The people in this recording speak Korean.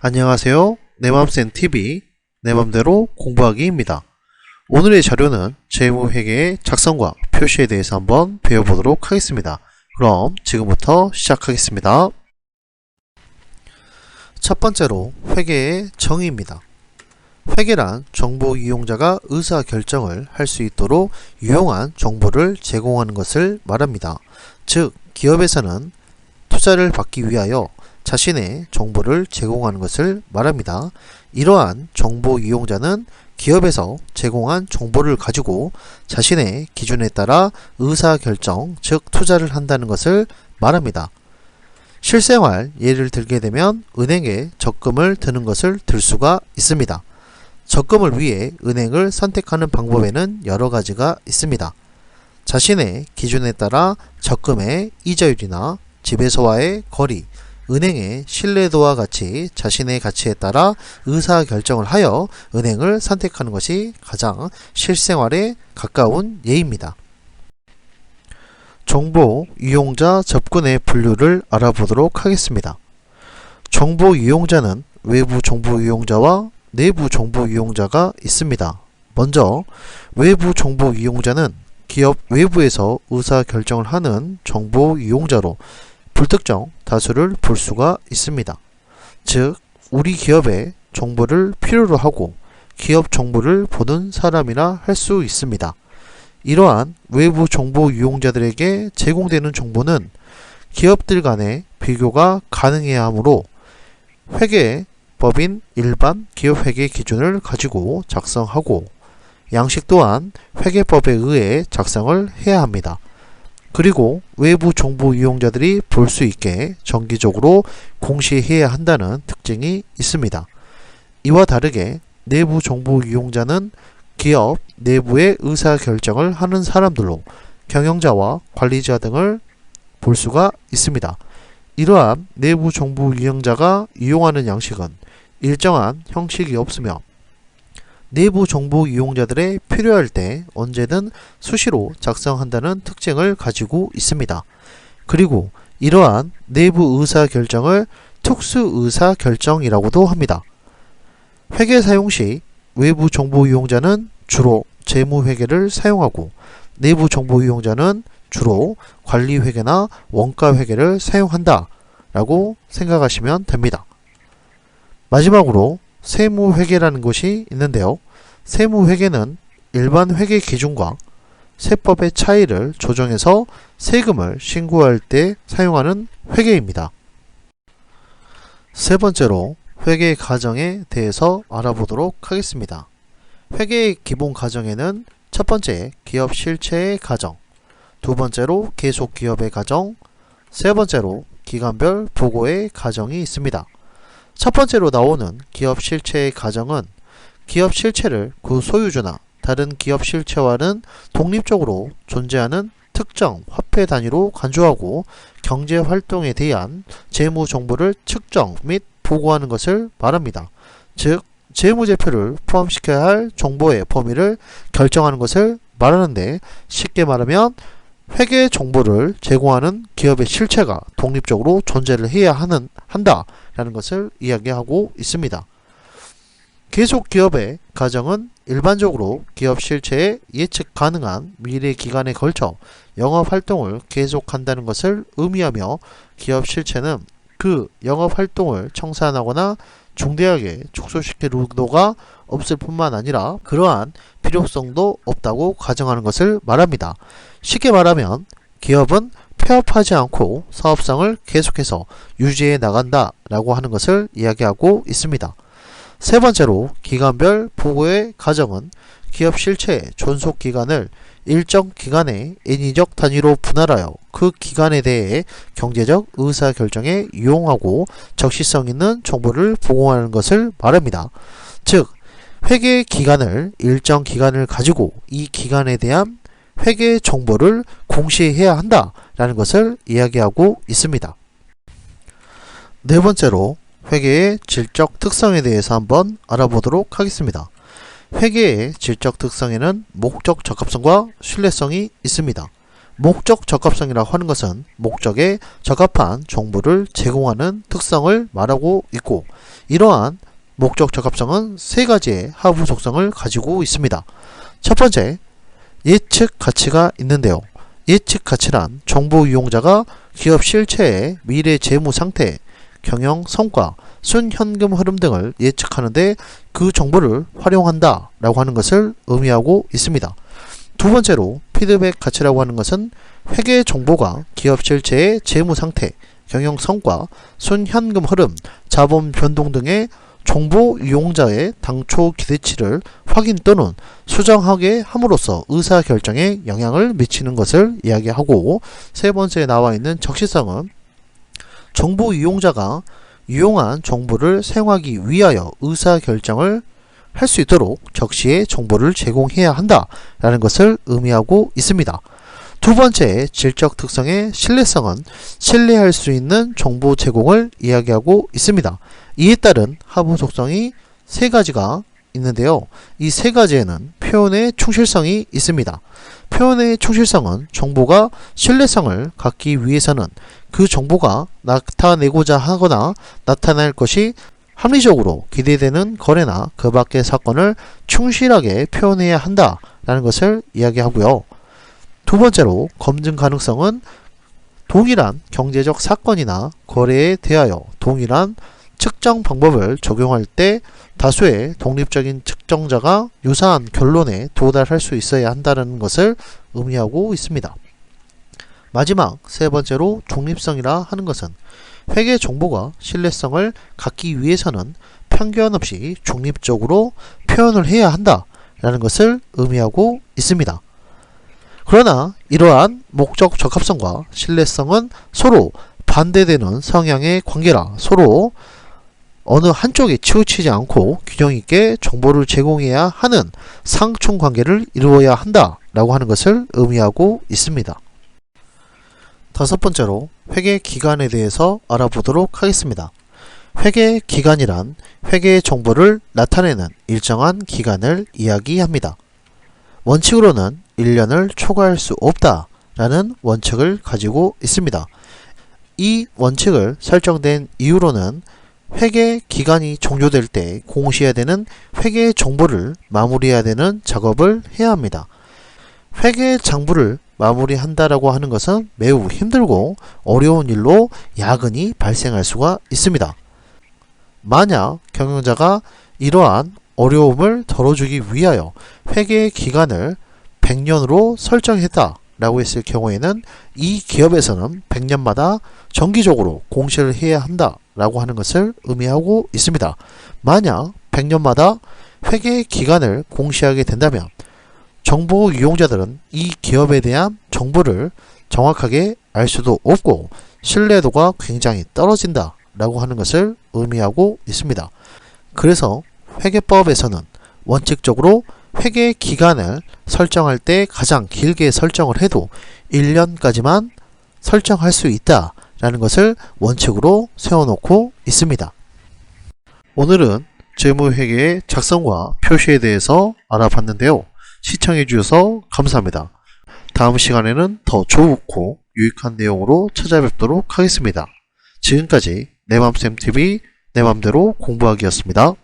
안녕하세요. 내맘쌤TV 내맘대로 공부하기입니다. 오늘의 자료는 재무회계의 작성과 표시에 대해서 한번 배워보도록 하겠습니다. 그럼 지금부터 시작하겠습니다. 첫 번째로 회계의 정의입니다. 회계란 정보 이용자가 의사결정을 할 수 있도록 유용한 정보를 제공하는 것을 말합니다. 즉, 기업에서는 투자를 받기 위하여 자신의 정보를 제공하는 것을 말합니다. 이러한 정보 이용자는 기업에서 제공한 정보를 가지고 자신의 기준에 따라 의사결정, 즉 투자를 한다는 것을 말합니다. 실생활 예를 들게 되면 은행에 적금을 드는 것을 들 수가 있습니다. 적금을 위해 은행을 선택하는 방법에는 여러 가지가 있습니다. 자신의 기준에 따라 적금의 이자율이나 집에서와의 거리, 은행의 신뢰도와 같이 자신의 가치에 따라 의사결정을 하여 은행을 선택하는 것이 가장 실생활에 가까운 예입니다. 정보 이용자 접근의 분류를 알아보도록 하겠습니다. 정보 이용자는 외부 정보 이용자와 내부 정보 이용자가 있습니다. 먼저 외부 정보 이용자는 기업 외부에서 의사결정을 하는 정보 이용자로 불특정 다수를 볼 수가 있습니다. 즉, 우리 기업의 정보를 필요로 하고 기업 정보를 보는 사람이라 할 수 있습니다. 이러한 외부 정보 이용자들에게 제공되는 정보는 기업들 간의 비교가 가능해야 하므로 회계법인 일반 기업회계 기준을 가지고 작성하고 양식 또한 회계법에 의해 작성을 해야 합니다. 그리고 외부 정보 이용자들이 볼 수 있게 정기적으로 공시해야 한다는 특징이 있습니다. 이와 다르게 내부 정보 이용자는 기업 내부의 의사결정을 하는 사람들로 경영자와 관리자 등을 볼 수가 있습니다. 이러한 내부 정보 이용자가 이용하는 양식은 일정한 형식이 없으며 내부 정보 이용자들의 필요할 때 언제든 수시로 작성한다는 특징을 가지고 있습니다. 그리고 이러한 내부 의사결정을 특수의사결정이라고도 합니다. 회계 사용 시 외부 정보 이용자는 주로 재무회계를 사용하고 내부 정보 이용자는 주로 관리회계나 원가회계를 사용한다 라고 생각하시면 됩니다. 마지막으로 세무회계라는 것이 있는데요. 세무회계는 일반 회계 기준과 세법의 차이를 조정해서 세금을 신고할 때 사용하는 회계입니다. 세 번째로 회계 가정에 대해서 알아보도록 하겠습니다. 회계의 기본 가정에는 첫 번째 기업 실체의 가정, 두 번째로 계속 기업의 가정, 세 번째로 기간별 보고의 가정이 있습니다. 첫 번째로 나오는 기업 실체의 가정은 기업 실체를 그 소유주나 다른 기업 실체와는 독립적으로 존재하는 특정 화폐 단위로 간주하고 경제활동에 대한 재무 정보를 측정 및 보고하는 것을 말합니다. 즉, 재무제표를 포함시켜야 할 정보의 범위를 결정하는 것을 말하는데, 쉽게 말하면 회계 정보를 제공하는 기업의 실체가 독립적으로 존재를 해야 한다라는 것을 이야기하고 있습니다. 계속 기업의 가정은 일반적으로 기업 실체의 예측 가능한 미래 기간에 걸쳐 영업활동을 계속한다는 것을 의미하며 기업 실체는 그 영업활동을 청산하거나 중대하게 축소시킬 의도가 없을 뿐만 아니라 그러한 필요성도 없다고 가정하는 것을 말합니다. 쉽게 말하면 기업은 폐업하지 않고 사업성을 계속해서 유지해 나간다 라고 하는 것을 이야기하고 있습니다. 세 번째로 기간별 보고의 가정은 기업 실체의 존속 기간을 일정 기간의 인위적 단위로 분할하여 그 기간에 대해 경제적 의사결정에 이용하고 적시성 있는 정보를 보고하는 것을 말합니다. 즉, 회계 기간을 일정 기간을 가지고 이 기간에 대한 회계 정보를 공시해야 한다라는 것을 이야기하고 있습니다. 네 번째로 회계의 질적 특성에 대해서 한번 알아보도록 하겠습니다. 회계의 질적 특성에는 목적 적합성과 신뢰성이 있습니다. 목적 적합성이라고 하는 것은 목적에 적합한 정보를 제공하는 특성을 말하고 있고, 이러한 목적 적합성은 세 가지의 하부 속성을 가지고 있습니다. 첫 번째, 예측 가치가 있는데요. 예측 가치란 정보 이용자가 기업 실체의 미래 재무 상태, 경영 성과, 순현금 흐름 등을 예측하는데 그 정보를 활용한다 라고 하는 것을 의미하고 있습니다. 두 번째로, 피드백 가치라고 하는 것은 회계 정보가 기업 실체의 재무 상태, 경영 성과, 순현금 흐름, 자본 변동 등의 정보 이용자의 당초 기대치를 확인 또는 수정하게 함으로써 의사결정에 영향을 미치는 것을 이야기하고, 세 번째에 나와 있는 적시성은 정보 이용자가 유용한 정보를 사용하기 위하여 의사결정을 할 수 있도록 적시에 정보를 제공해야 한다 라는 것을 의미하고 있습니다. 두 번째, 질적 특성의 신뢰성은 신뢰할 수 있는 정보 제공을 이야기하고 있습니다. 이에 따른 하부 속성이 세 가지가 있는데요. 이 세 가지에는 표현의 충실성이 있습니다. 표현의 충실성은 정보가 신뢰성을 갖기 위해서는 그 정보가 나타내고자 하거나 나타날 것이 합리적으로 기대되는 거래나 그 밖의 사건을 충실하게 표현해야 한다라는 것을 이야기하고요. 두 번째로, 검증 가능성은 동일한 경제적 사건이나 거래에 대하여 동일한 측정 방법을 적용할 때 다수의 독립적인 측정자가 유사한 결론에 도달할 수 있어야 한다는 것을 의미하고 있습니다. 마지막 세 번째로, 중립성이라 하는 것은 회계 정보가 신뢰성을 갖기 위해서는 편견 없이 중립적으로 표현을 해야 한다라는 것을 의미하고 있습니다. 그러나 이러한 목적 적합성과 신뢰성은 서로 반대되는 성향의 관계라 서로 어느 한쪽에 치우치지 않고 균형 있게 정보를 제공해야 하는 상충 관계를 이루어야 한다라고 하는 것을 의미하고 있습니다. 다섯 번째로, 회계 기간에 대해서 알아보도록 하겠습니다. 회계 기간이란 회계 정보를 나타내는 일정한 기간을 이야기합니다. 원칙으로는 1년을 초과할 수 없다라는 원칙을 가지고 있습니다. 이 원칙을 설정된 이유로는 회계 기간이 종료될 때 공시해야 되는 회계 정보를 마무리해야 되는 작업을 해야 합니다. 회계 장부를 마무리한다라고 하는 것은 매우 힘들고 어려운 일로 야근이 발생할 수가 있습니다. 만약 경영자가 이러한 어려움을 덜어주기 위하여 회계 기간을 100년으로 설정했다 라고 했을 경우에는 이 기업에서는 100년마다 정기적으로 공시를 해야 한다 라고 하는 것을 의미하고 있습니다. 만약 100년마다 회계 기간을 공시하게 된다면 정보 이용자들은 이 기업에 대한 정보를 정확하게 알 수도 없고 신뢰도가 굉장히 떨어진다 라고 하는 것을 의미하고 있습니다. 그래서 회계법에서는 원칙적으로 회계 기간을 설정할 때 가장 길게 설정을 해도 1년까지만 설정할 수 있다 라는 것을 원칙으로 세워놓고 있습니다. 오늘은 재무회계의 작성과 표시에 대해서 알아봤는데요. 시청해 주셔서 감사합니다. 다음 시간에는 더 좋고 유익한 내용으로 찾아뵙도록 하겠습니다. 지금까지 내맘쌤TV 내맘대로 공부하기였습니다.